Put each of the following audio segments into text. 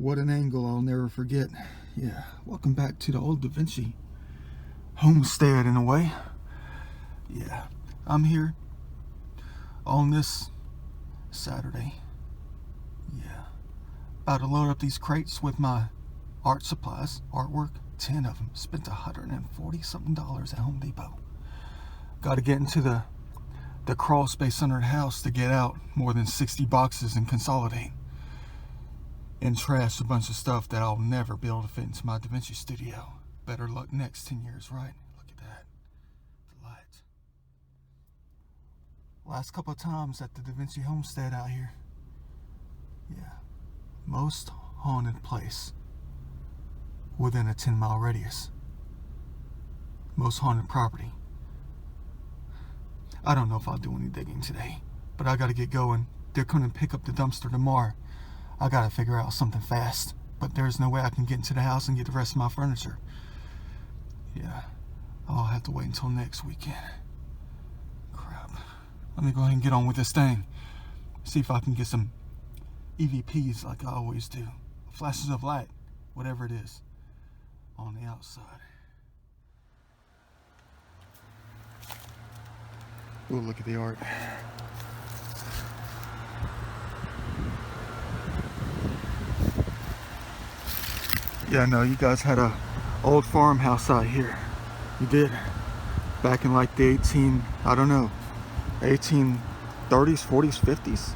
what an angle I'll never forget. Yeah, welcome back to the old Da Vinci homestead in a way. Yeah, I'm here on this Saturday. Yeah, about to load up these crates with my art supplies, artwork, 10 of them. Spent $140 something at Home Depot. Got to get into the crawl space under the house to get out more than 60 boxes and consolidate and trash a bunch of stuff that I'll never be able to fit into my Da Vinci studio. Better luck next 10 years, right? Look at that. The light. Last couple of times at the Da Vinci homestead out here. Yeah. Most haunted place within a 10-mile radius. Most haunted property. I don't know if I'll do any digging today, but I gotta get going. They're coming to pick up the dumpster tomorrow. I gotta figure out something fast, but there's no way I can get into the house and get the rest of my furniture. Yeah, I'll have to wait until next weekend. Crap. Let me go ahead and get on with this thing. See if I can get some EVPs like I always do. Flashes of light, whatever it is, on the outside. Ooh, look at the art. Yeah, I know you guys had a old farmhouse out here. You did. Back in like the 1830s, 40s, 50s.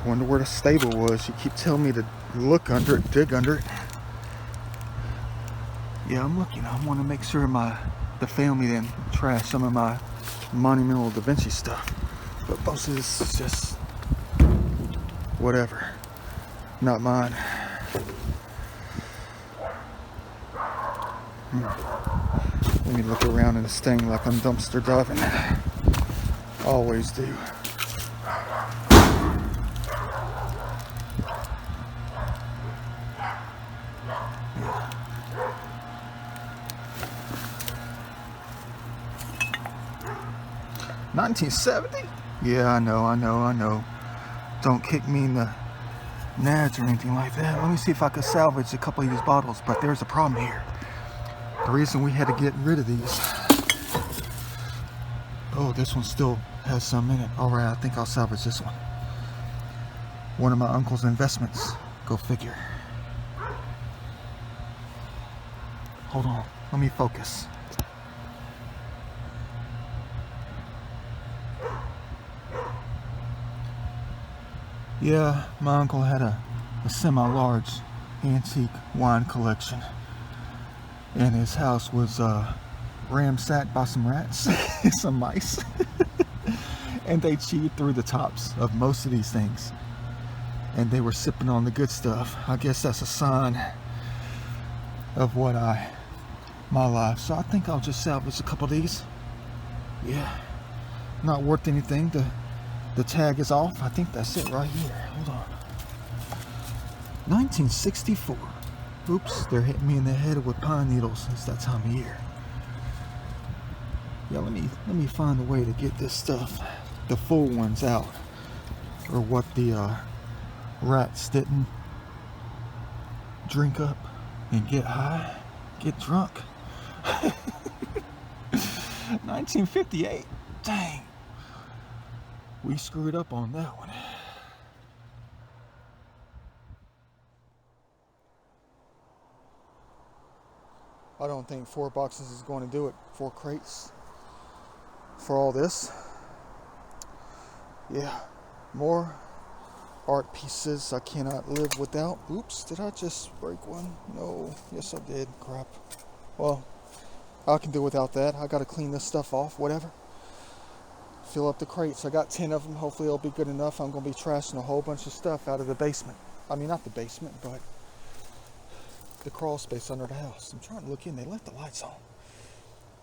Wonder where the stable was. You keep telling me to look under it, dig under it. Yeah, I'm looking. I want to make sure the family didn't trash some of my monumental Da Vinci stuff. But most of this is just whatever. Not mine. Let me look around in this thing like I'm dumpster diving. Always do. $1970? Yeah, I know. Don't kick me in the nads or anything like that. Let me see if I can salvage a couple of these bottles, but there's a problem here. The reason we had to get rid of these. Oh, this one still has some in it. Alright, I think I'll salvage this one. One of my uncle's investments. Go figure. Hold on, let me focus. Yeah, my uncle had a semi-large antique wine collection. And his house was ransacked by some rats and some mice. And they chewed through the tops of most of these things. And they were sipping on the good stuff. I guess that's a sign of my life. So I think I'll just salvage a couple of these. Yeah, not worth anything. The tag is off. I think that's it right here. Hold on. 1964. Oops, they're hitting me in the head with pine needles. It's that time of year. Yeah, let me find a way to get this stuff, the full ones, out, or what the rats didn't drink up and get high, get drunk. 1958. Dang, we screwed up on that one. I don't think 4 boxes is going to do it. 4 crates for all this. Yeah, more art pieces I cannot live without. Oops, did I just break one? No, yes I did. Crap. Well, I can do without that. I got to clean this stuff off, whatever. Fill up the crates. I got 10 of them. Hopefully it'll be good enough. I'm going to be trashing a whole bunch of stuff out of the basement. I mean, not the basement, but the crawl space under the house. I'm trying to look in. They left the lights on.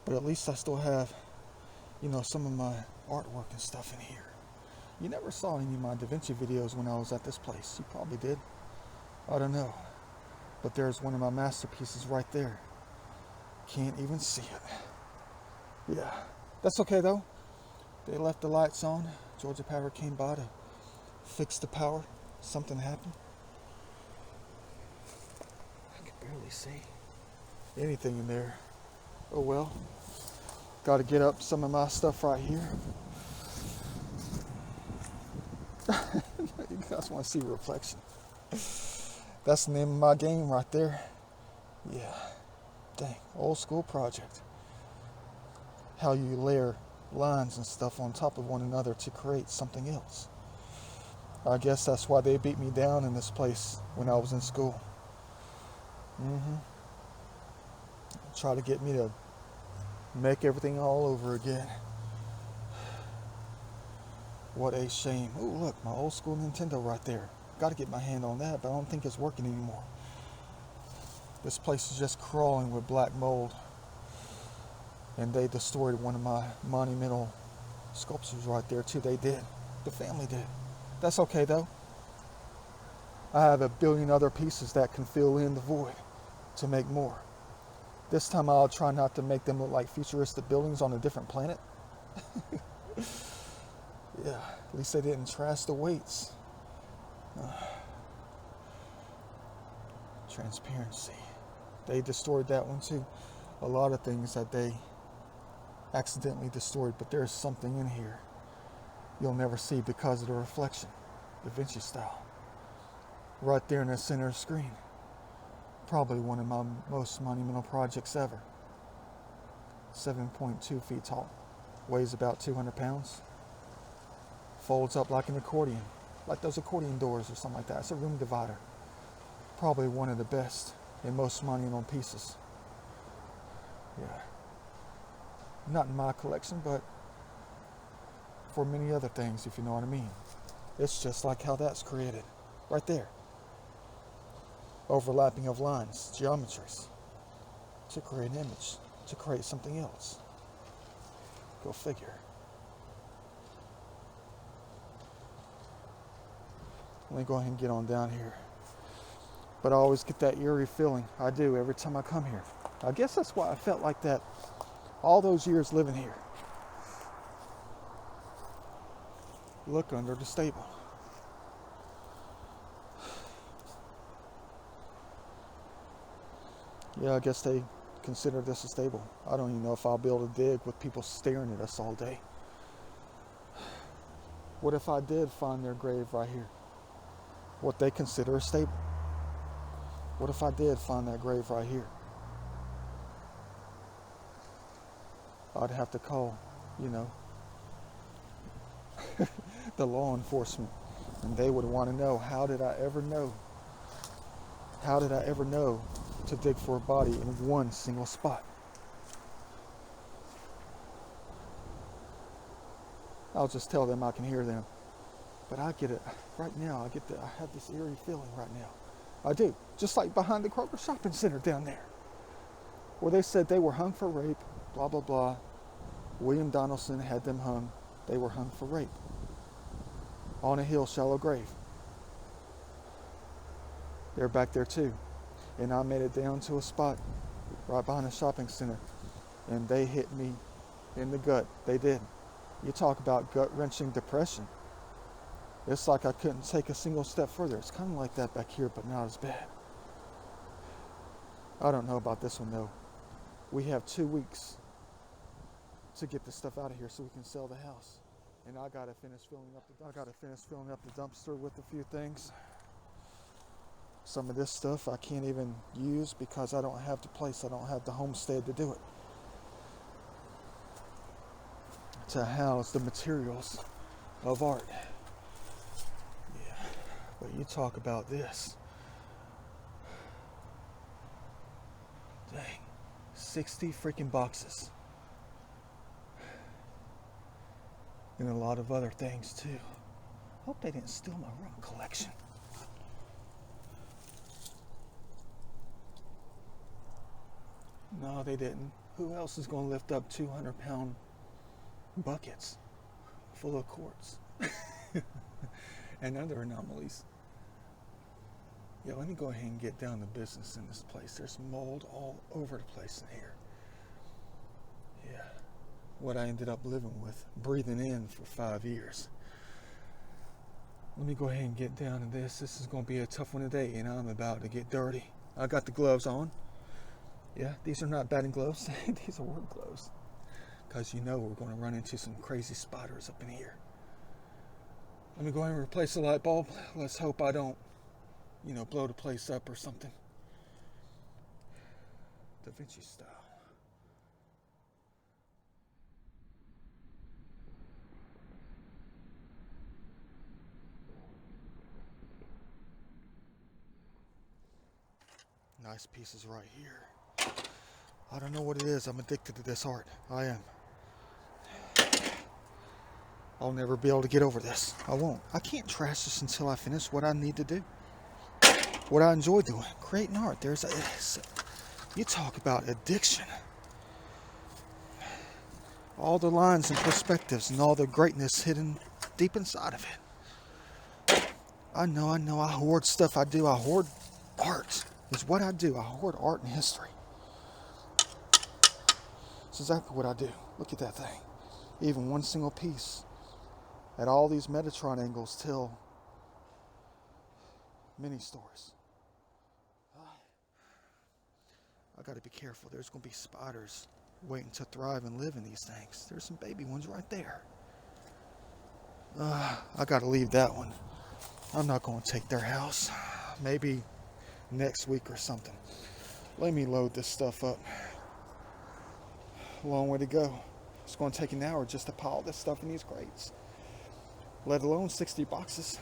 But at least I still have, some of my artwork and stuff in here. You never saw any of my Da Vinci videos when I was at this place. You probably did. I don't know. But there's one of my masterpieces right there. Can't even see it. Yeah. That's okay though. They left the lights on. Georgia Power came by to fix the power. Something happened. hardly see anything in there. Oh well. Got to get up some of my stuff right here. You guys want to see reflection? That's the name of my game right there. Yeah. Dang. Old school project. How you layer lines and stuff on top of one another to create something else. I guess that's why they beat me down in this place when I was in school. Try to get me to make everything all over again. What a shame. Oh, look, my old school Nintendo right there. Got to get my hand on that, but I don't think it's working anymore. This place is just crawling with black mold. And they destroyed one of my monumental sculptures right there too. They did. The family did. That's okay though. I have a billion other pieces that can fill in the void to make more. This time I'll try not to make them look like futuristic buildings on a different planet. Yeah, at least they didn't trash the weights. Transparency. They destroyed that one too. A lot of things that they accidentally destroyed, but there's something in here you'll never see because of the reflection, Da Vinci style. Right there in the center of the screen. Probably one of my most monumental projects ever. 7.2 feet tall. Weighs about 200 pounds. Folds up like an accordion. Like those accordion doors or something like that. It's a room divider. Probably one of the best and most monumental pieces. Yeah. Not in my collection, but for many other things, if you know what I mean. It's just like how that's created. Right there. Overlapping of lines, geometries. To create an image. To create something else. Go figure. Let me go ahead and get on down here. But I always get that eerie feeling. I do every time I come here. I guess that's why I felt like that all those years living here. Look under the stable. Yeah, I guess they consider this a stable. I don't even know if I'll be able to dig with people staring at us all day. What if I did find their grave right here? What they consider a stable. What if I did find that grave right here? I'd have to call, the law enforcement. And they would want to know, how did I ever know? How did I ever know to dig for a body in one single spot? I'll just tell them I can hear them. But I get it right now. I have this eerie feeling right now. I do. Just like behind the Kroger Shopping Center down there, where they said they were hung for rape, blah, blah, blah. William Donaldson had them hung. They were hung for rape. On a hill, shallow grave. They're back there too. And I made it down to a spot right behind the shopping center. And they hit me in the gut. They did. You talk about gut-wrenching depression. It's like I couldn't take a single step further. It's kind of like that back here, but not as bad. I don't know about this one though. We have 2 weeks to get the stuff out of here so we can sell the house. And I gotta finish filling up the dumpster with a few things. Some of this stuff I can't even use because I don't have the place. I don't have the homestead to do it. To house the materials of art. Yeah, but you talk about this. Dang, 60 freaking boxes. And a lot of other things too. Hope they didn't steal my rock collection. No, they didn't. Who else is going to lift up 200-pound buckets full of quartz and other anomalies? Yeah, let me go ahead and get down to business in this place. There's mold all over the place in here. Yeah, what I ended up living with, breathing in for 5 years. Let me go ahead and get down to this. This is going to be a tough one today, and I'm about to get dirty. I got the gloves on. Yeah, these are not batting gloves. These are work gloves. Because you know we're going to run into some crazy spiders up in here. Let me go ahead and replace the light bulb. Let's hope I don't, blow the place up or something. Da Vinci style. Nice pieces right here. I don't know what it is. I'm addicted to this art. I am. I'll never be able to get over this. I won't. I can't trash this until I finish what I need to do. What I enjoy doing. Creating art. You talk about addiction. All the lines and perspectives and all the greatness hidden deep inside of it. I know. I hoard stuff. I hoard art. Is what I do. I hoard art and history. That's exactly what I do. Look at that thing. Even one single piece. At all these Metatron angles tell many stories. I gotta be careful. There's gonna be spiders waiting to thrive and live in these things. There's some baby ones right there. I gotta leave that one. I'm not gonna take their house. Maybe next week or something. Let me load this stuff up. Long way to go. It's gonna take an hour just to pile this stuff in these crates. Let alone 60 boxes.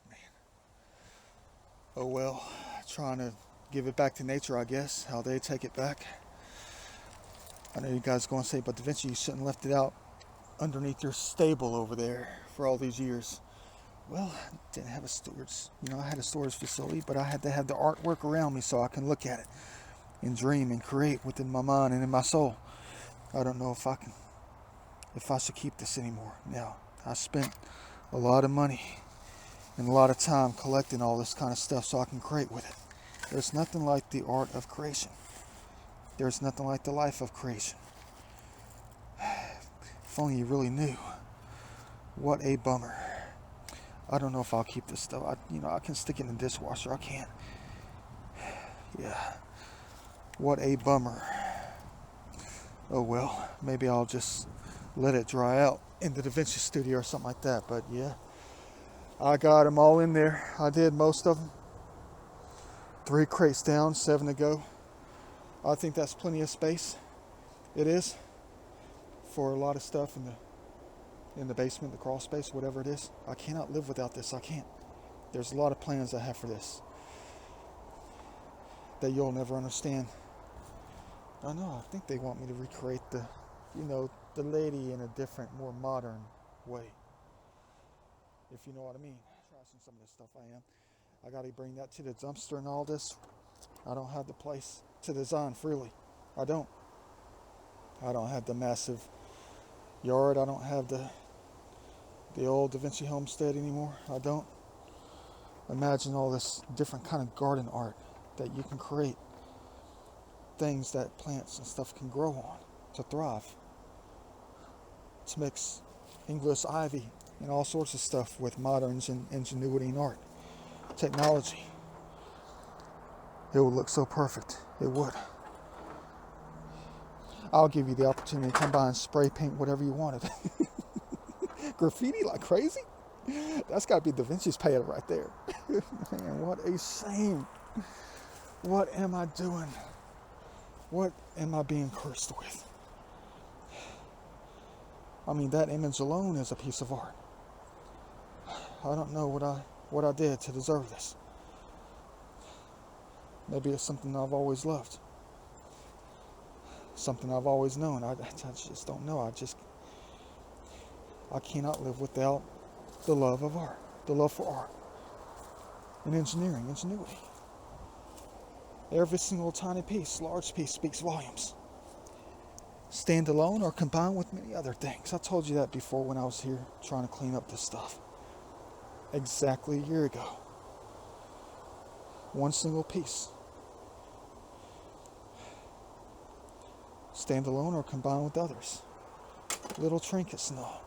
Man. Oh well, trying to give it back to nature, I guess, how they take it back. I know you guys are going to say, but Da Vinci, you shouldn't have left it out underneath your stable over there for all these years. Well, I didn't have a storage, I had a storage facility, but I had to have the artwork around me so I can look at it and dream and create within my mind and in my soul. I don't know if I should keep this anymore. Now, I spent a lot of money and a lot of time collecting all this kind of stuff so I can create with it. There's nothing like the art of creation. There's nothing like the life of creation. If only you really knew. What a bummer. I don't know if I'll keep this stuff. I can stick it in the dishwasher. I can't. Yeah. What a bummer. Oh well, maybe I'll just let it dry out in the Da Vinci studio or something like that. But yeah, I got them all in there. I did most of them. 3 crates down, 7 to go. I think that's plenty of space. It is for a lot of stuff in the basement, the crawl space, whatever it is. I cannot live without this. I can't. There's a lot of plans I have for this that you'll never understand. I know. I think they want me to recreate the lady in a different, more modern way. If you know what I mean. Trashing some of this stuff I am. I got to bring that to the dumpster and all this. I don't have the place to design freely. I don't have the massive yard. I don't have the old Da Vinci homestead anymore. I don't. Imagine all this different kind of garden art that you can create. Things that plants and stuff can grow on to thrive. To mix English ivy and all sorts of stuff with modern ingenuity and art. Technology. It would look so perfect. It would. I'll give you the opportunity to come by and spray paint whatever you wanted. Graffiti like crazy? That's got to be Da Vinci's paying right there. Man, what a shame. What am I doing? What am I being cursed with? I mean, that image alone is a piece of art. I don't know what I did to deserve this. Maybe it's something I've always loved. Something I've always known. I just don't know. I cannot live without the love of art, the love for art, and engineering, ingenuity. Every single tiny piece, large piece, speaks volumes. Stand alone or combined with many other things. I told you that before when I was here trying to clean up this stuff. Exactly a year ago. One single piece. stand alone or combine with others. Little trinkets and all.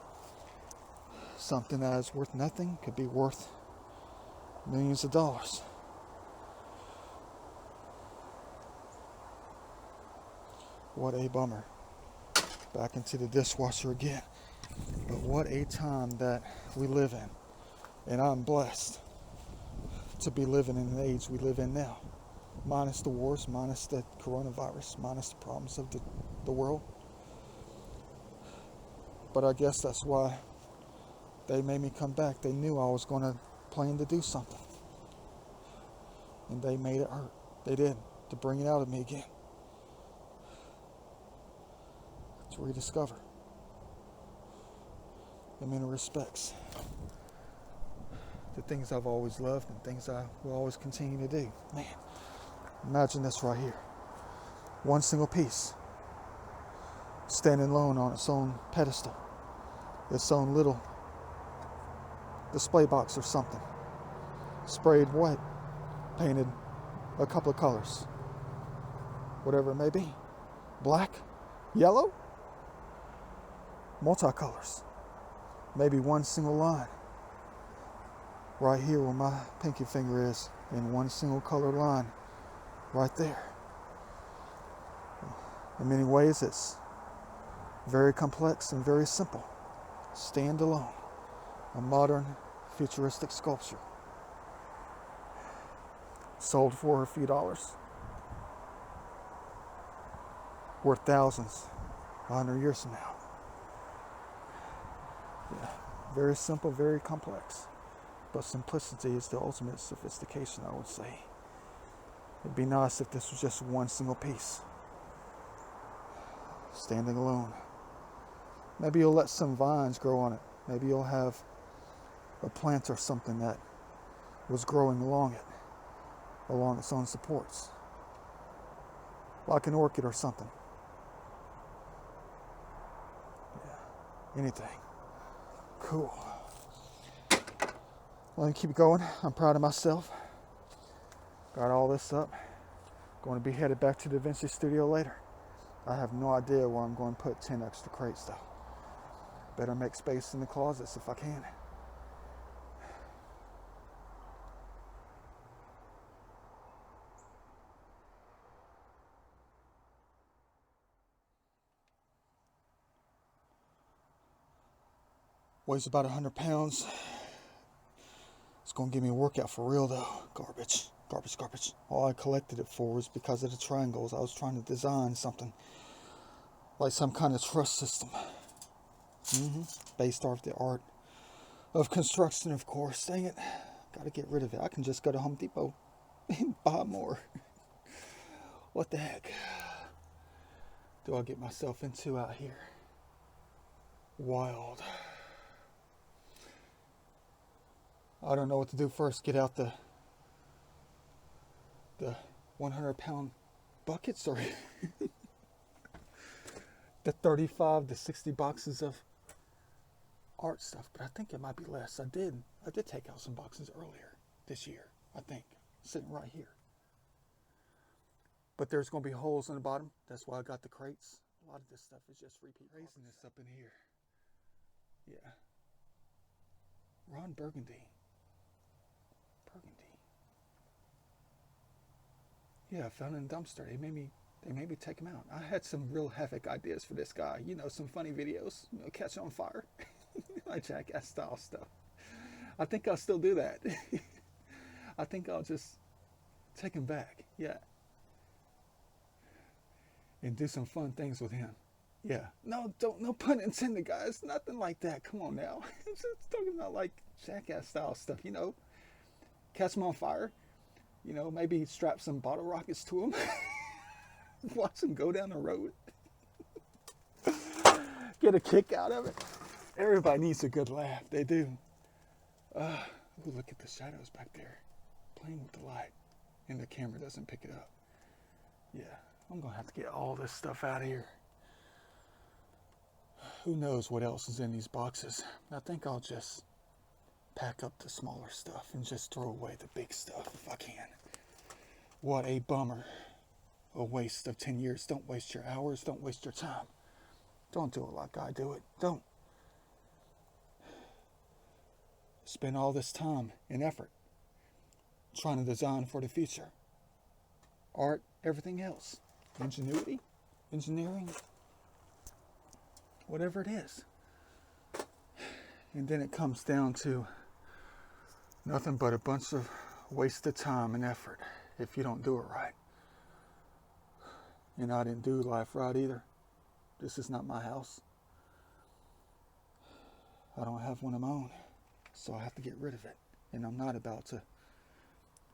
Something that is worth nothing could be worth millions of dollars. What a bummer. Back into the dishwasher again. But what a time that we live in. And I'm blessed to be living in the age we live in now. Minus the wars, minus the coronavirus, minus the problems of the world. But I guess that's why they made me come back. They knew I was going to plan to do something. And they made it hurt. They did. To bring it out of me again. To rediscover. In many respects. The things I've always loved and things I will always continue to do. Man, imagine this right here. One single piece. Standing alone on its own pedestal. Its own little display box or something. Sprayed white. Painted a couple of colors. Whatever it may be. Black. Yellow. Multicolors. Maybe one single line. Right here where my pinky finger is. In one single color line. Right there. In many ways it's very complex and very simple. Stand alone. A modern futuristic sculpture. Sold for a few dollars. Worth thousands 100 years from now. Yeah. Very simple, very complex. But simplicity is the ultimate sophistication, I would say. It'd be nice if this was just one single piece. Standing alone. Maybe you'll let some vines grow on it. Maybe you'll have a plant or something that was growing along it. Along its own supports. Like an orchid or something. Yeah. Anything. Cool. Let me keep going. I'm proud of myself. Got all this up. Going to be headed back to the Vinci studio later. I have no idea where I'm going to put 10 extra crates though. Better make space in the closets if I can. Weighs about 100 pounds. It's going to give me a workout for real though. Garbage. All I collected it for was because of the triangles. I was trying to design something. Like some kind of truss system. Based off the art of construction, of course. Dang it. Gotta get rid of it. I can just go to Home Depot and buy more. What the heck do I get myself into out here? Wild. I don't know what to do first. Get out the 100-pound buckets or the 35 to 60 boxes of art stuff, but I think it might be less. I did take out some boxes earlier this year, I think, sitting right here. But there's going to be holes in the bottom. That's why I got the crates. A lot of this stuff is just repeat. Raising this up in here. Yeah. Ron Burgundy. Yeah, I found it in a dumpster. They made me take him out. I had some real havoc ideas for this guy. You know, some funny videos. You know, catch on fire. Like Jackass style stuff. I think I'll still do that. I think I'll just take him back. Yeah. And do some fun things with him. Yeah. No pun intended, guys. Nothing like that. Come on now. I'm just talking about like Jackass style stuff, you know. Catch him on fire. You know, maybe strap some bottle rockets to him. Watch him go down the road. Get a kick out of it. Everybody needs a good laugh. They do. Ooh, look at the shadows back there. Playing with the light. And the camera doesn't pick it up. Yeah, I'm going to have to get all this stuff out of here. Who knows what else is in these boxes. I think I'll just pack up the smaller stuff and just throw away the big stuff if I can. What a bummer. a waste of 10 years. Don't waste your hours. Don't waste your time. Don't do it like I do it. Don't spend all this time and effort trying to design for the future. Art, everything else. Ingenuity, engineering, whatever it is. And then it comes down to nothing but a bunch of wasted time and effort if you don't do it right. And I didn't do life right either. This is not my house. I don't have one of my own, so I have to get rid of it. And I'm not about to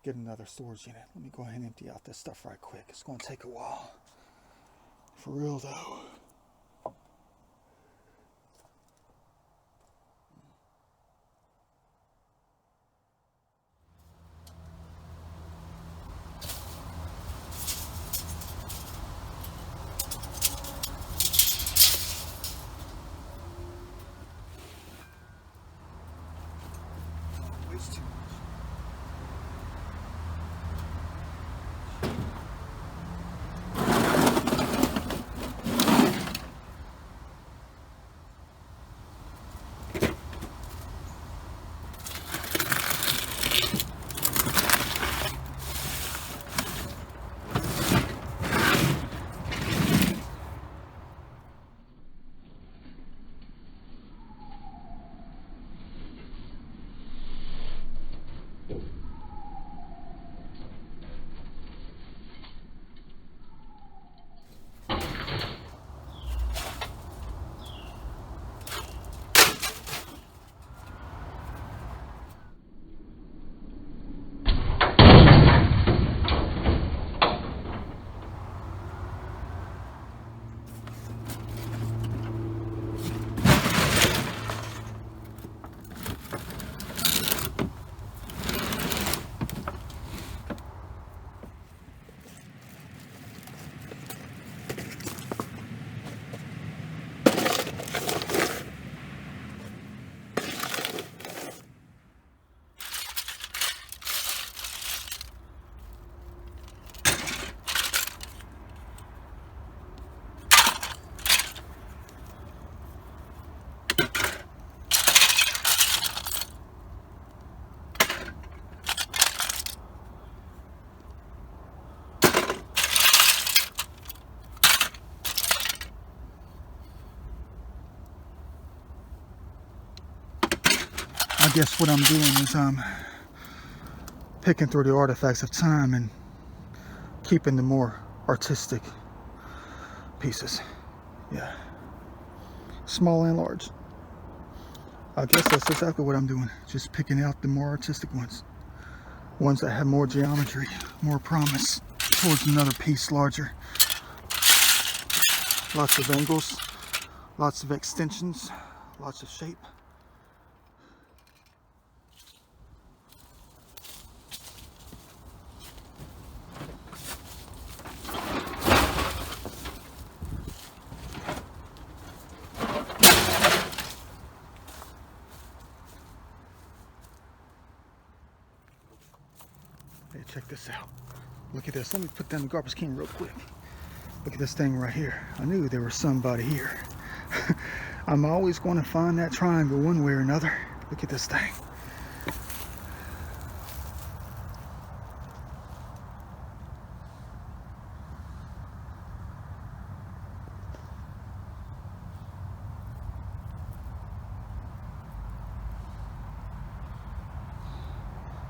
get another storage unit. Let me go ahead and empty out this stuff right quick. It's going to take a while. For real though. Waste too much. I guess what I'm doing is I'm picking through the artifacts of time and keeping the more artistic pieces. Yeah. Small and large. I guess that's exactly what I'm doing. Just picking out the more artistic ones. Ones that have more geometry, more promise towards another piece larger. Lots of angles, lots of extensions, lots of shape. Hey, check this out. Look at this. Let me put down the garbage can real quick. Look at this thing right here. I knew there was somebody here. I'm always going to find that triangle one way or another. Look at this thing.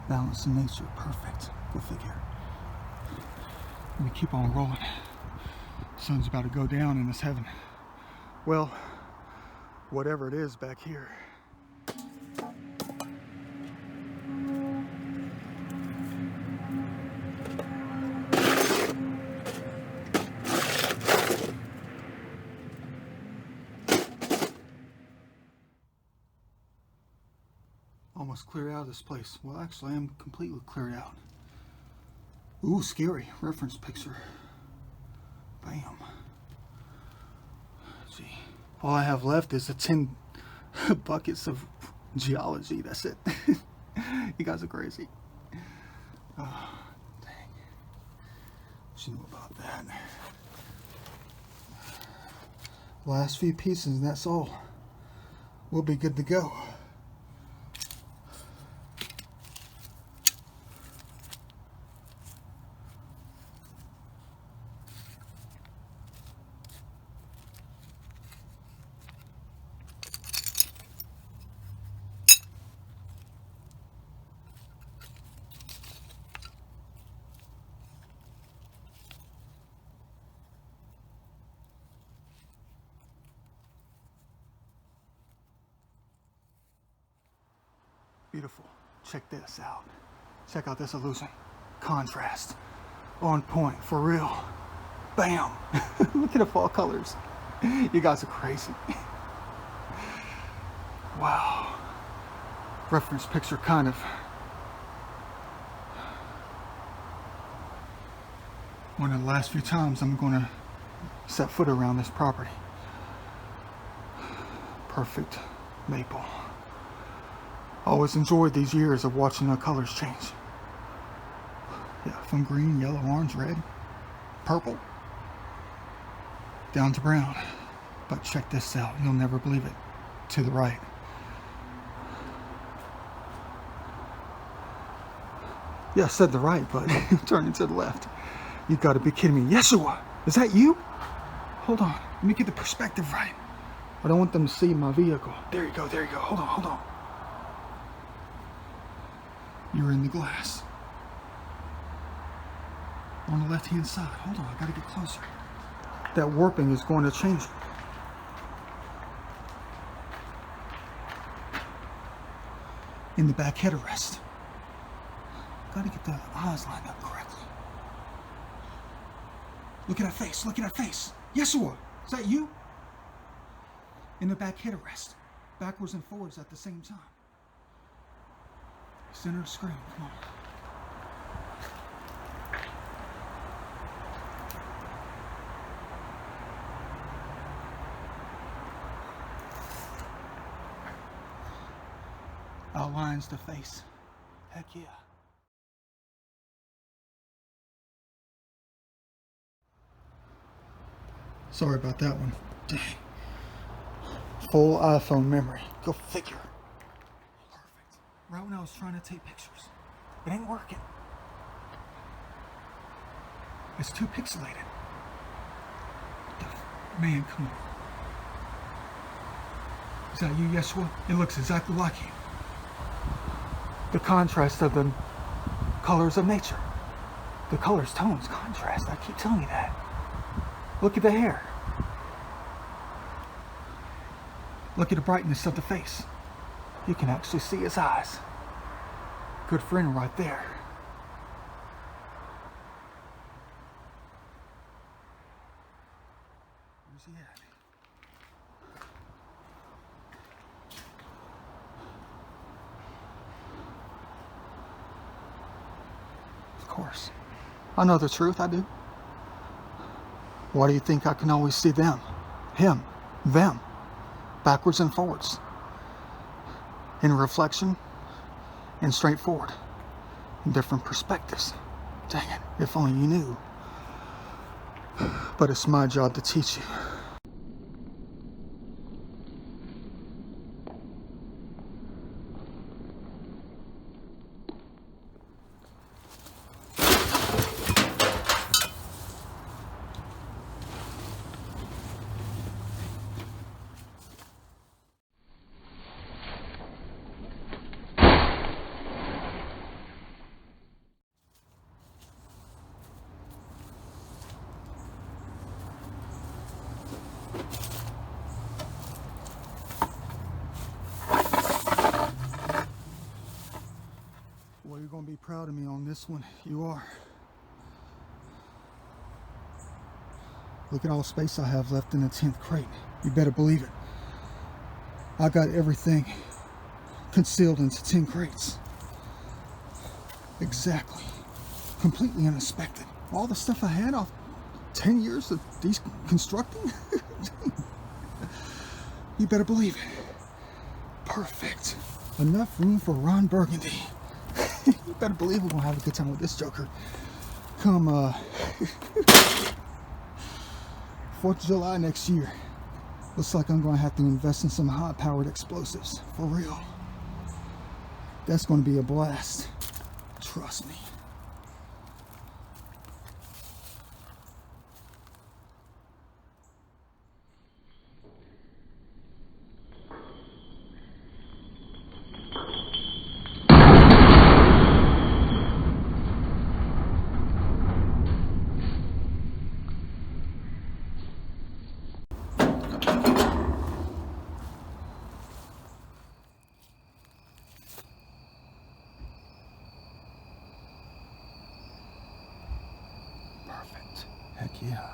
Balance in nature, perfect. Go figure. Let me keep on rolling. Sun's about to go down in this heaven. Well, whatever it is back here. Almost cleared out of this place. Well, actually, I'm completely cleared out. Ooh, scary. Reference picture. Bam. Gee. All I have left is the 10 buckets of geology. That's it. You guys are crazy. Oh, dang. She knew about that. Last few pieces, and that's all. We'll be good to go. Beautiful. Check this out. Check out this illusion. Contrast. On point, for real. Bam! Look at the fall colors. You guys are crazy. Wow. Reference picture kind of. One of the last few times I'm going to set foot around this property. Perfect maple. Always enjoyed these years of watching the colors change. Yeah, from green, yellow, orange, red, purple, down to brown. But check this out, you'll never believe it. To the right. Yeah, I said the right, but turning to the left. You gotta be kidding me. Yeshua, is that you? Hold on, let me get the perspective right. I don't want them to see my vehicle. There you go, there you go. Hold on, hold on. You're in the glass. On the left-hand side. Hold on, I gotta get closer. That warping is going to change. In the back headrest. Gotta get the eyes lined up correctly. Look at that face, look at that face. Yeshua, is that you? In the back headrest. Backwards and forwards at the same time. Center of the screen, come on. Outlines the face. Heck yeah. Sorry about that one. Dang. Full iPhone memory. Go figure. Perfect. Right when I was trying to take pictures. It ain't working. It's too pixelated. Man, come on. Is that you, Yeshua? It looks exactly like you. The contrast of the colors of nature. The colors, tones, contrast. I keep telling you that. Look at the hair. Look at the brightness of the face. You can actually see his eyes. Good friend right there. Where's he at? Of course. I know the truth, I do. Why do you think I can always see them? Him, them, backwards and forwards, in reflection and straightforward, in different perspectives. Dang it, if only you knew. But it's my job to teach you. Well, you're going to be proud of me on this one. You are. Look at all the space I have left in the 10th crate. You better believe it. I got everything concealed into 10 crates. Exactly. Completely uninspected. All the stuff I had off 10 years of these constructing. You better believe it. Perfect. Enough room for Ron Burgundy. You better believe we're gonna have a good time with this joker. come 4th of July next year, looks like I'm going to have to invest in some high-powered explosives. For real. That's going to be a blast. Trust me. Perfect. Heck yeah.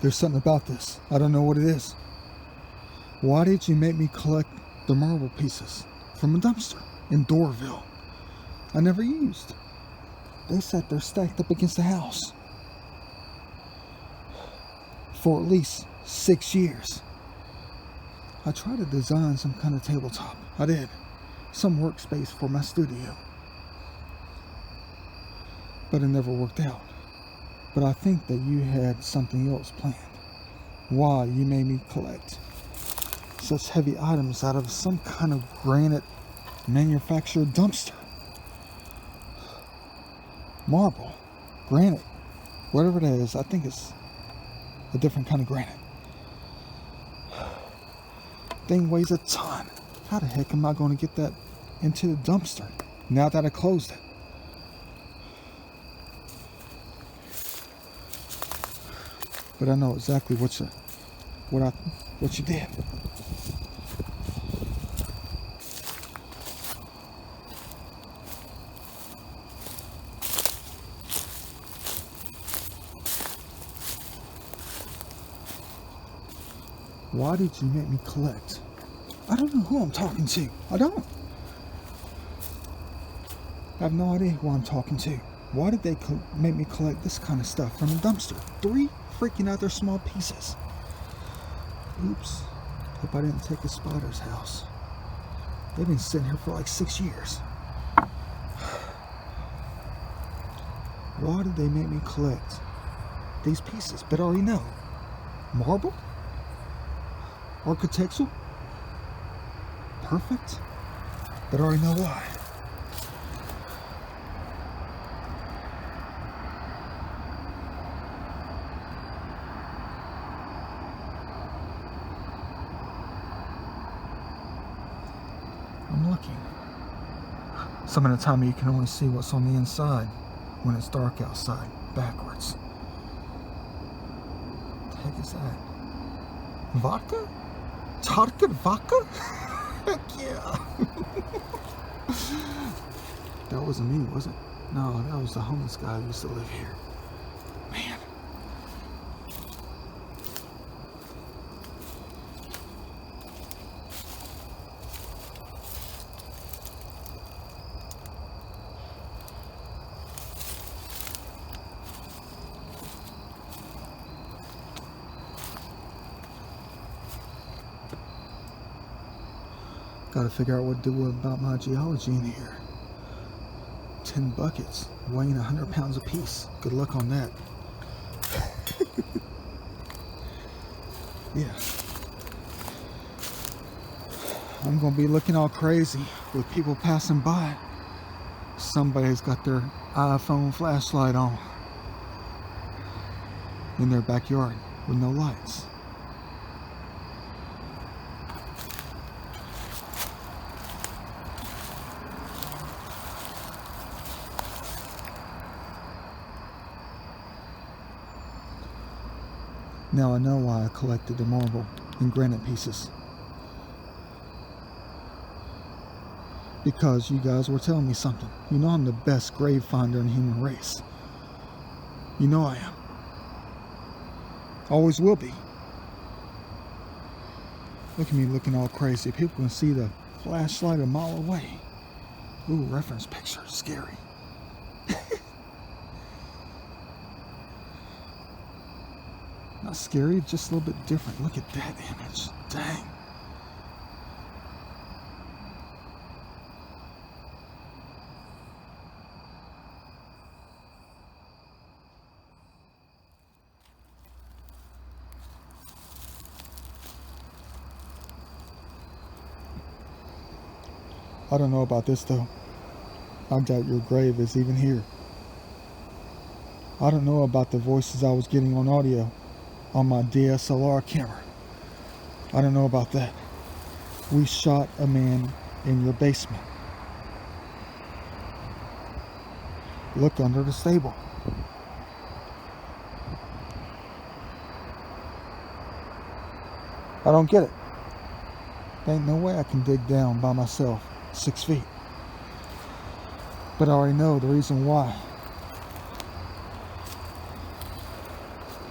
There's something about this. I don't know what it is. Why did you make me collect the marble pieces from a dumpster in Doraville I never used? They sat there stacked up against the house for at least 6 years. I tried to design some kind of tabletop. I did. Some workspace for my studio. But it never worked out. But I think that you had something else planned. Why you made me collect such heavy items out of some kind of granite manufactured dumpster. Marble, granite, whatever it is, I think it's a different kind of granite. Thing weighs a ton. How the heck am I going to get that into the dumpster now that I closed it? But I know exactly what you did. Why did you make me collect? I don't know who I'm talking to. I don't. I have no idea who I'm talking to. Why did they make me collect this kind of stuff from a dumpster? 3 freaking other small pieces. Oops. Hope I didn't take a spider's house. They've been sitting here for like 6 years. Why did they make me collect these pieces? But I already know. Marble? Architectural? Perfect? But I already know why. I'm looking. Some of the time you can only see what's on the inside when it's dark outside, backwards. What the heck is that? Vodka? Tarka vodka? Heck yeah. That wasn't me, was it? No, that was the homeless guy who used to live here. Man. Gotta figure out what to do about my geology in here. 10 buckets, weighing 100 pounds apiece. Good luck on that. Yeah. I'm gonna be looking all crazy with people passing by. Somebody's got their iPhone flashlight on in their backyard with no lights. Now I know why I collected the marble and granite pieces. Because you guys were telling me something. You know I'm the best grave finder in the human race. You know I am. Always will be. Look at me looking all crazy. People can see the flashlight a mile away. Ooh, reference picture. Scary. Not scary, just a little bit different. Look at that image. Dang. I don't know about this though. I doubt your grave is even here. I don't know about the voices I was getting on audio on my DSLR camera. I don't know about that. We shot a man in your basement. Look under the stable. I don't get it. There ain't no way I can dig down by myself 6 feet. But I already know the reason why.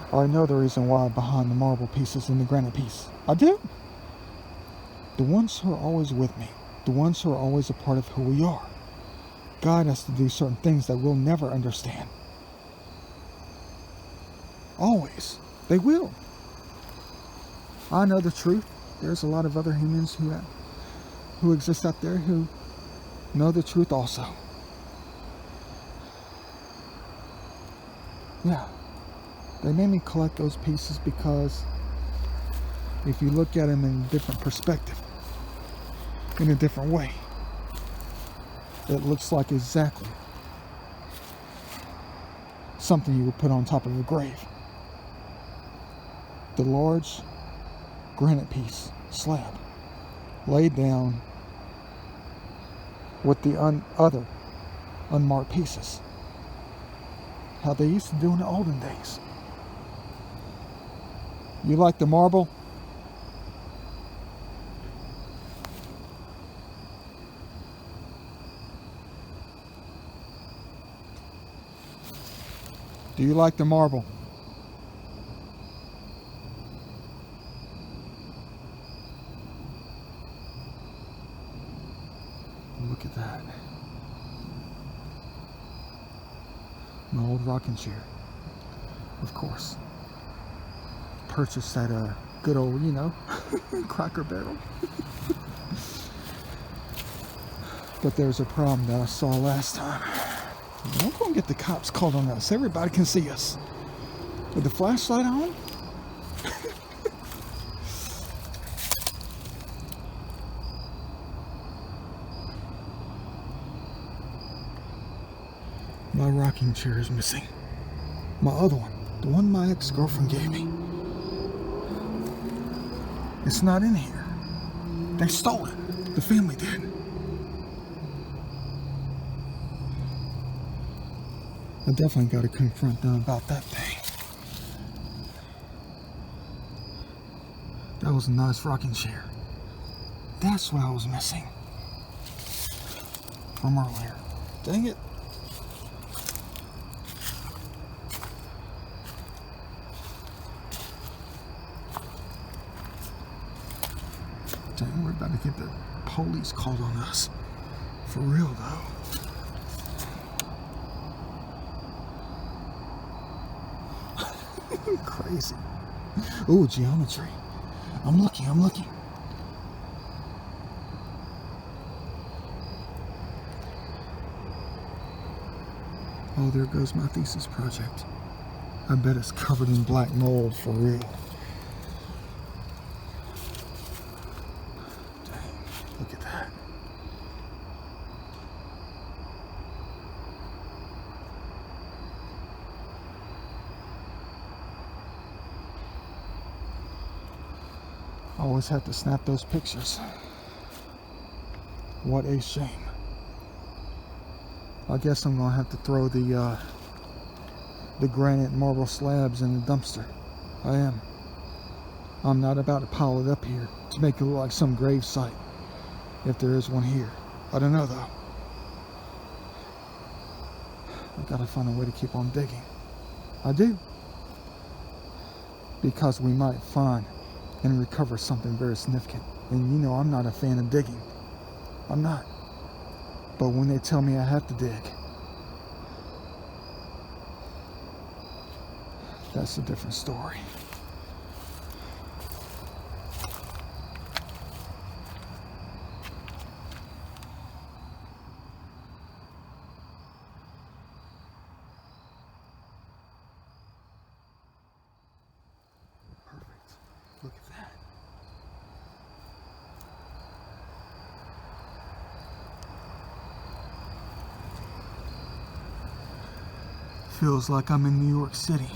I already know the reason why behind the marble pieces and the granite piece. I do. The ones who are always with me, the ones who are always a part of who we are, guide us to do certain things that we'll never understand. Always. They will. I know the truth. There's a lot of other humans who exist out there who know the truth also. Yeah. They made me collect those pieces because if you look at them in a different perspective, in a different way, it looks like exactly something you would put on top of a grave. The large granite piece, slab, laid down with the other unmarked pieces. How they used to do in the olden days. You like the marble? Do you like the marble? Look at that. My old rocking chair. Of course. Purchased at a good old, Cracker Barrel. But there's a problem that I saw last time. I'm going to get the cops called on us. Everybody can see us. With the flashlight on? My rocking chair is missing. My other one. The one my ex-girlfriend gave me. It's not in here. They stole it. The family did. I definitely got to confront them about that thing. That was a nice rocking chair. That's what I was missing from earlier. Dang it. Dang, we're about to get the police called on us. For real, though. Crazy. Ooh, geometry. I'm looking. Oh, there goes my thesis project. I bet it's covered in black mold for real. Dang, look at that. I always have to snap those pictures. What a shame. I guess I'm gonna have to throw the granite marble slabs in the dumpster. I am. I'm not about to pile it up here to make it look like some grave site, if there is one here. I don't know though. I gotta find a way to keep on digging. I do. Because we might find and recover something very significant. And you know I'm not a fan of digging. I'm not. But when they tell me I have to dig, that's a different story. Perfect. Look at that. Feels like I'm in New York City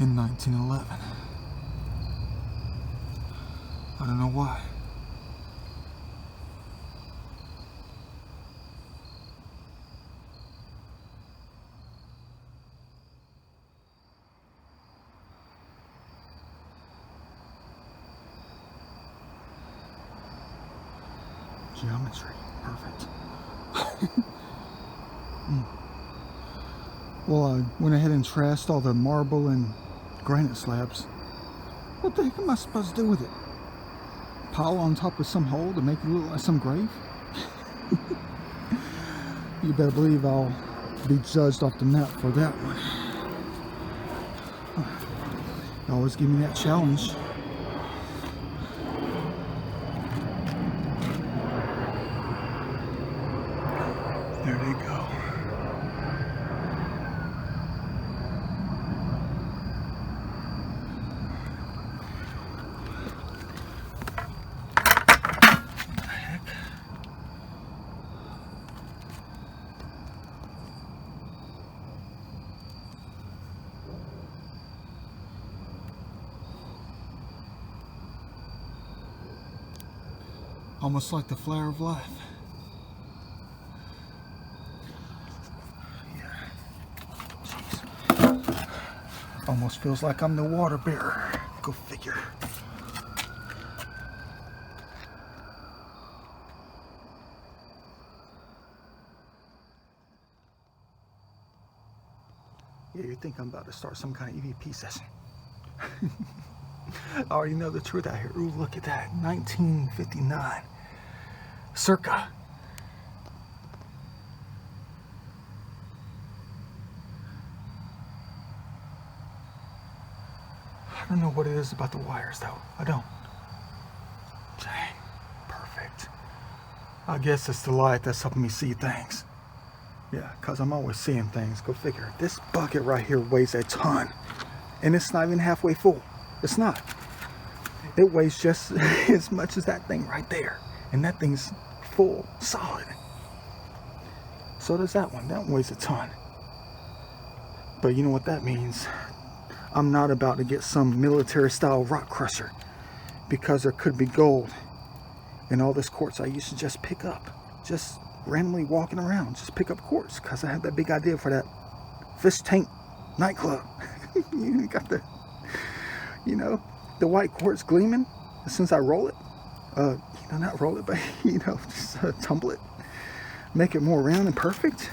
in 1911. I don't know why. Geometry, perfect. Well, I went ahead and trashed all the marble and granite slabs. What the heck am I supposed to do with it? Pile on top of some hole to make it look like some grave? You better believe I'll be judged off the map for that one. Always give me that challenge. There they go. Almost like the flower of life. Yeah. Jeez. Almost feels like I'm the water bearer. Go figure. Yeah, you think I'm about to start some kind of EVP session. I already know the truth out here. Ooh, look at that. 1959. Circa. I don't know what it is about the wires though. I don't. Dang. Perfect. I guess it's the light that's helping me see things. Yeah, because I'm always seeing things. Go figure. This bucket right here weighs a ton. And it's not even halfway full. It's not. It weighs just as much as that thing right there. And that thing's full, solid. So does that one. That one weighs a ton. But you know what that means? I'm not about to get some military style rock crusher, because there could be gold in all this quartz I used to just pick up. Just randomly walking around, just pick up quartz, because I had that big idea for that fish tank nightclub. You got the, you know, the white quartz gleaming as soon as I roll it. You know, not roll it, but you know, just tumble it, make it more round and perfect.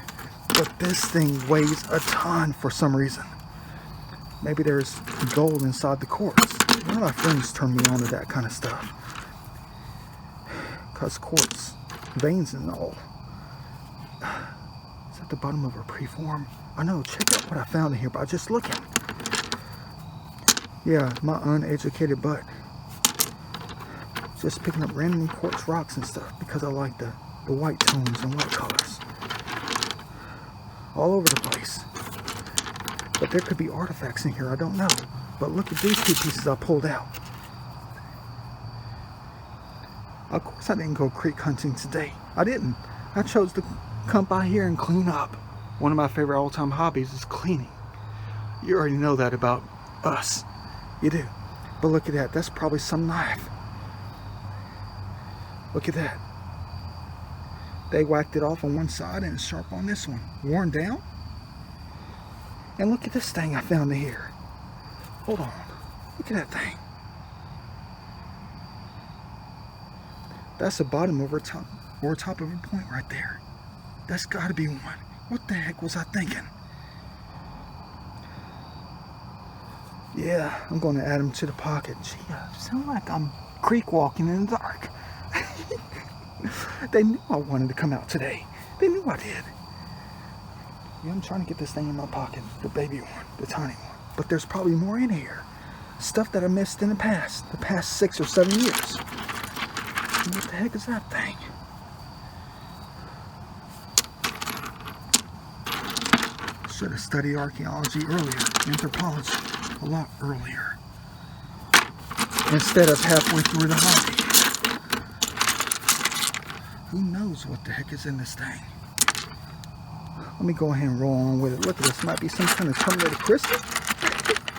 But this thing weighs a ton for some reason. Maybe there's gold inside the quartz. One of my friends turned me on to that kind of stuff, because quartz veins and all. It's at the bottom of a preform. I know, check out what I found in here by just looking. Yeah, my uneducated butt. Just picking up random quartz rocks and stuff because I like the white tones and white colors. All over the place. But there could be artifacts in here, I don't know. But look at these two pieces I pulled out. Of course I didn't go creek hunting today. I didn't. I chose to come by here and clean up. One of my favorite all-time hobbies is cleaning. You already know that about us. You do. But look at that. That's probably some knife. Look at that. They whacked it off on one side and it's sharp on this one. Worn down. And look at this thing I found in here. Hold on. Look at that thing. That's the bottom of her top, or top of her point right there. That's gotta be one. What the heck was I thinking? Yeah, I'm gonna add them to the pocket. Gee, I sound like I'm creek walking in the dark. They knew I wanted to come out today. They knew I did. Yeah, I'm trying to get this thing in my pocket, the baby one, the tiny one. But there's probably more in here. Stuff that I missed in the past 6 or 7 years. What the heck is that thing? Should have studied archaeology earlier, anthropology a lot earlier, instead of halfway through the hobby. Who knows what the heck is in this thing? Let me go ahead and roll on with it. Look at this, might be some kind of terminated crystal.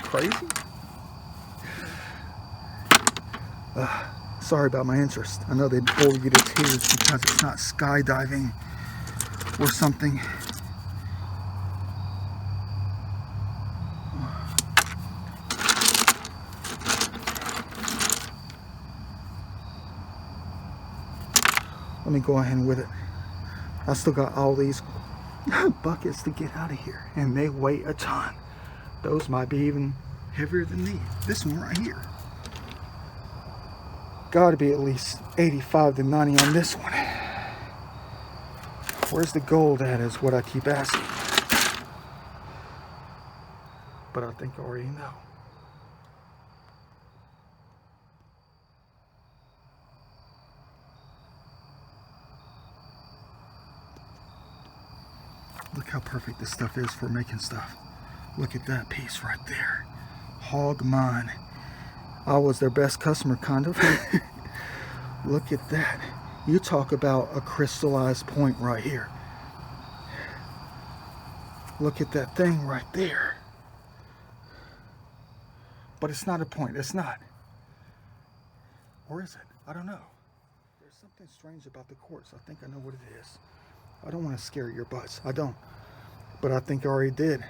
Crazy. Sorry about my interest. I know they bore you to tears because it's not skydiving or something. Let me go ahead with it. I still got all these buckets to get out of here, and they weigh a ton. Those might be even heavier than these. This one right here. Got to be at least 85 to 90 on this one. Where's the gold at is what I keep asking. But I think I already know. Look how perfect this stuff is for making stuff. Look at that piece right there. Hog mine. I was their best customer, kind of. Look at that. You talk about a crystallized point right here. Look at that thing right there. But it's not a point. It's not. Or is it? I don't know. There's something strange about the quartz. I think I know what it is. I don't want to scare your butts. I don't. But I think I already did.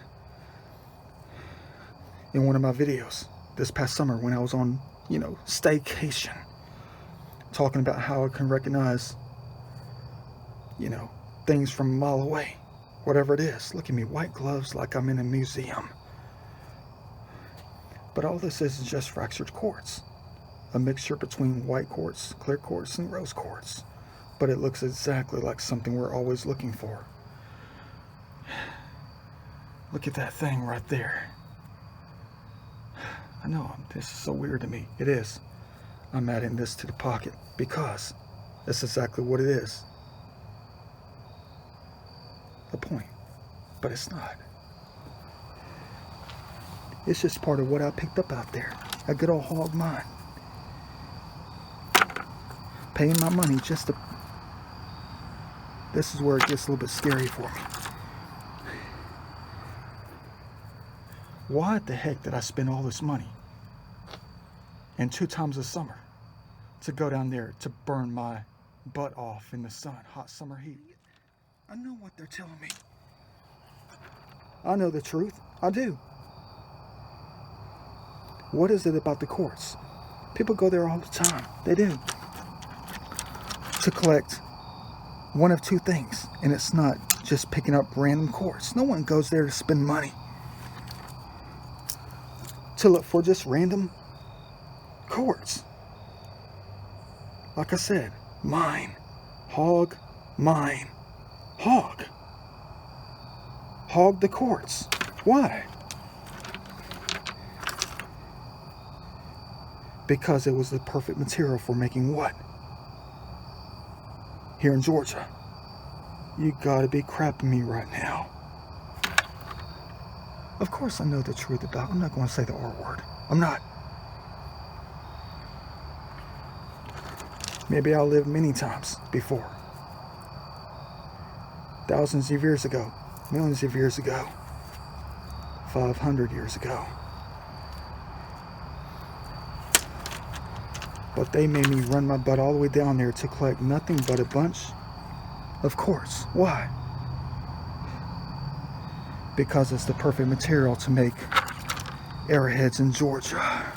In one of my videos this past summer when I was on, staycation. Talking about how I can recognize, things from a mile away. Whatever it is. Look at me, white gloves like I'm in a museum. But all this is just fractured quartz. A mixture between white quartz, clear quartz, and rose quartz. But it looks exactly like something we're always looking for. Look at that thing right there. I know, this is so weird to me. It is. I'm adding this to the pocket because that's exactly what it is. A point. But it's not. It's just part of what I picked up out there. A good old hog mine. Paying my money just to... This is where it gets a little bit scary for me. Why the heck did I spend all this money and 2 times a summer to go down there to burn my butt off in the sun, hot summer heat? I know what they're telling me. I know the truth. I do. What is it about the quartz? People go there all the time. They do. To collect one of 2 things. And it's not just picking up random quartz. No one goes there to spend money to look for just random quartz. Like I said, mine. Hog, mine. Hog. Hog the quartz. Why? Because it was the perfect material for making what? Here in Georgia. You gotta be crapping me right now. Of course I know the truth about it. I'm not going to say the R word. I'm not. Maybe I lived many times before. Thousands of years ago. Millions of years ago. 500 years ago. But they made me run my butt all the way down there to collect nothing but a bunch of quartz. Why? Because it's the perfect material to make arrowheads in Georgia.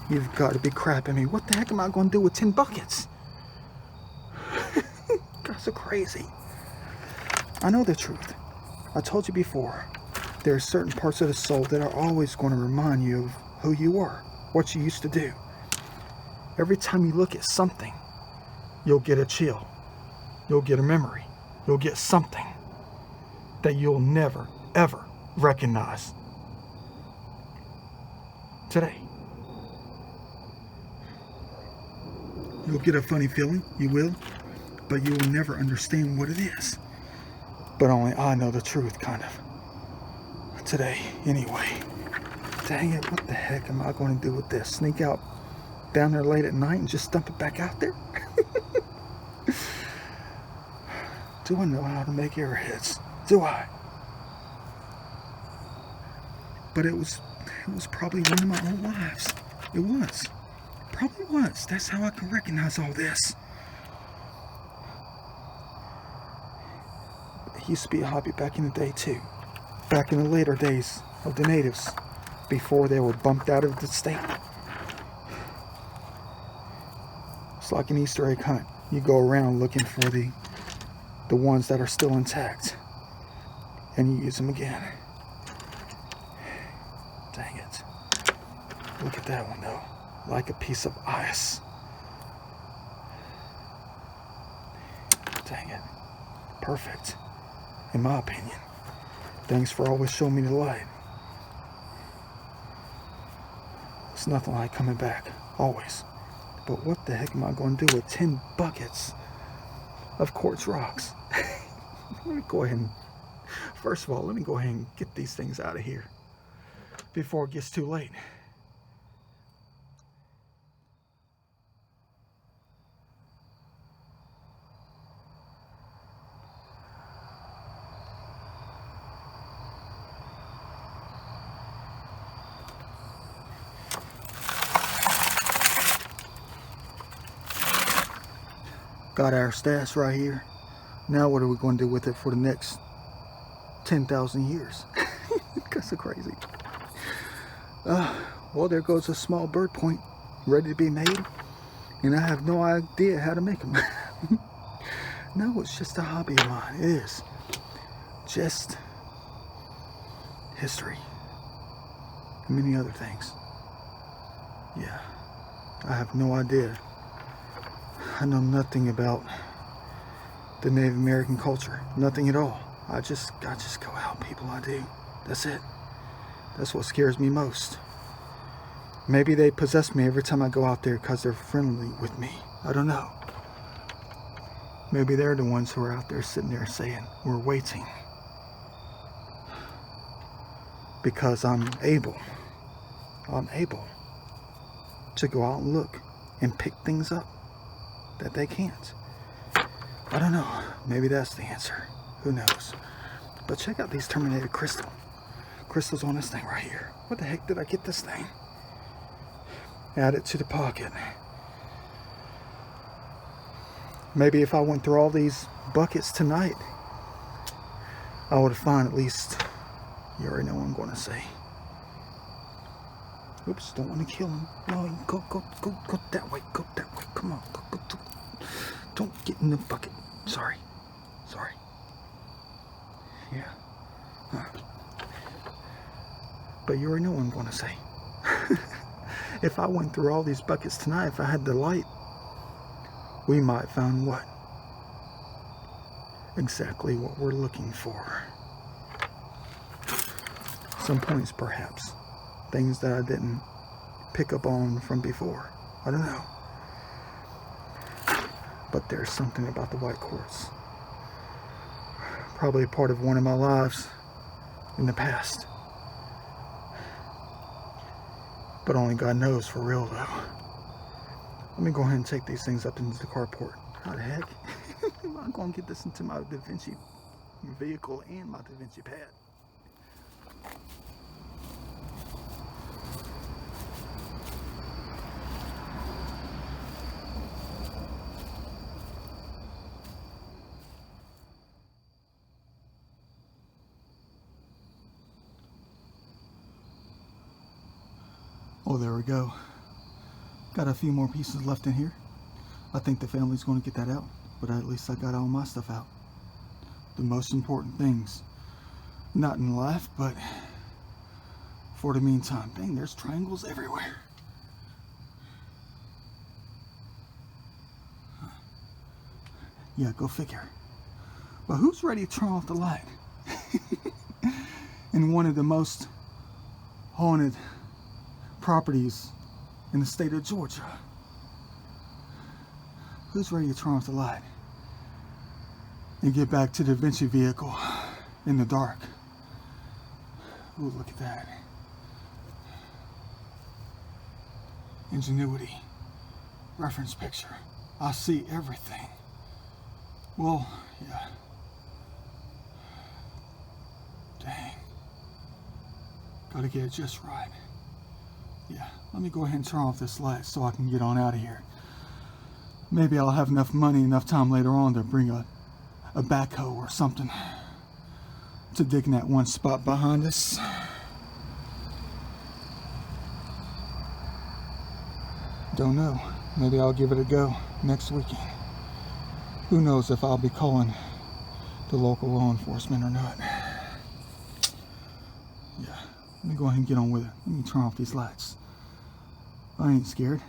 You've got to be crapping me. What the heck am I going to do with 10 buckets? guys are crazy. I know the truth. I told you before, there are certain parts of the soul that are always going to remind you of who you were, what you used to do. Every time you look at something, you'll get a chill. You'll get a memory. You'll get something that you'll never, ever recognize today. You'll get a funny feeling, you will, but you will never understand what it is. But only I know the truth, kind of. Today, anyway. Dang it, what the heck am I going to do with this? Sneak out down there late at night and just dump it back out there? Do I know how to make arrowheads? Do I? But it was probably one of my old lives. It was. Probably was. That's how I can recognize all this. It used to be a hobby back in the day too. Back in the later days of the natives, before they were bumped out of the state. It's like an Easter egg hunt. You go around looking for the ones that are still intact, and you use them again. Dang it. Look at that one though. Like a piece of ice. Dang it. Perfect. In my opinion. Thanks for always showing me the light. It's nothing like coming back. Always. But what the heck am I going to do with 10 buckets of quartz rocks? Let me go ahead and, first of all, let me go ahead and get these things out of here before it gets too late. Got our stash right here. Now what are we going to do with it for the next 10,000 years? That's so crazy. Well, there goes a small bird point ready to be made. And I have no idea how to make them. No, it's just a hobby of mine. It is. Just history. And many other things. Yeah. I have no idea. I know nothing about the Native American culture. Nothing at all. I just go out, people. I do. That's it. That's what scares me most. Maybe they possess me every time I go out there because they're friendly with me. I don't know. Maybe they're the ones who are out there sitting there saying, we're waiting. Because I'm able to go out and look and pick things up that they can't. I don't know. Maybe that's the answer. Who knows? But check out these terminated crystals on this thing right here. What the heck did I get this thing? Add it to the pocket. Maybe if I went through all these buckets tonight, I would find at least, you already know what I'm going to say. Oops, don't want to kill him. No, go that way. Go that way. Come on. Go. Don't get in the bucket. Sorry. Yeah. But you already know what I'm going to say. If I went through all these buckets tonight, if I had the light, we might find what? Exactly what we're looking for. Some points, perhaps. Things that I didn't pick up on from before. I don't know. But there's something about the white quartz. Probably a part of one of my lives in the past. But only God knows for real though. Let me go ahead and take these things up into the carport. How the heck am I going to get this into my Da Vinci vehicle and my Da Vinci pad? Oh, there we go. Got a few more pieces left in here. I think the family's going to get that out but at least I got all my stuff out. The most important things. Not in life, but for the meantime. Dang, there's triangles everywhere. Yeah, go figure. But who's ready to turn off the light in one of the most haunted properties in the state of Georgia? Who's ready to turn off the light and get back to the Da Vinci vehicle in the dark? Ooh, look at that. Ingenuity. Reference picture. I see everything. Well, yeah. Dang. Gotta get it just right. Yeah, let me go ahead and turn off this light so I can get on out of here. Maybe I'll have enough money, enough time later on to bring a backhoe or something to dig in that one spot behind us. Don't know. Maybe I'll give it a go next weekend. Who knows if I'll be calling the local law enforcement or not. Yeah, let me go ahead and get on with it. Let me turn off these lights. I ain't scared.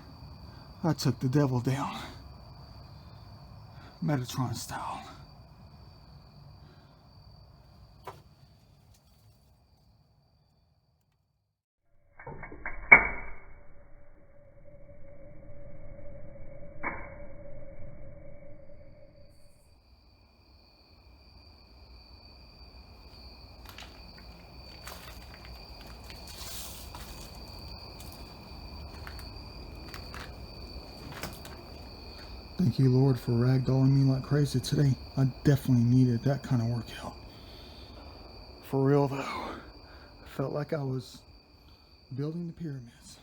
I took the devil down. Metatron style. Thank you, Lord, for ragdolling me like crazy today. I definitely needed that kind of workout. For real, though. I felt like I was building the pyramids.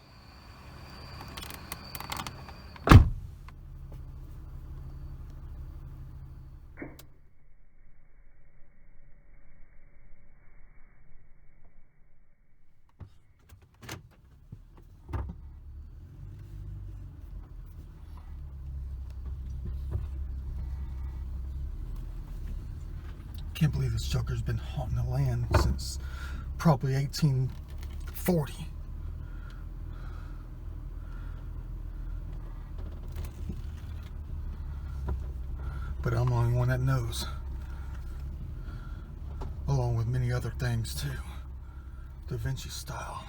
Can't believe this joker's been haunting the land since probably 1840. But I'm the only one that knows. Along with many other things too. Da Vinci style.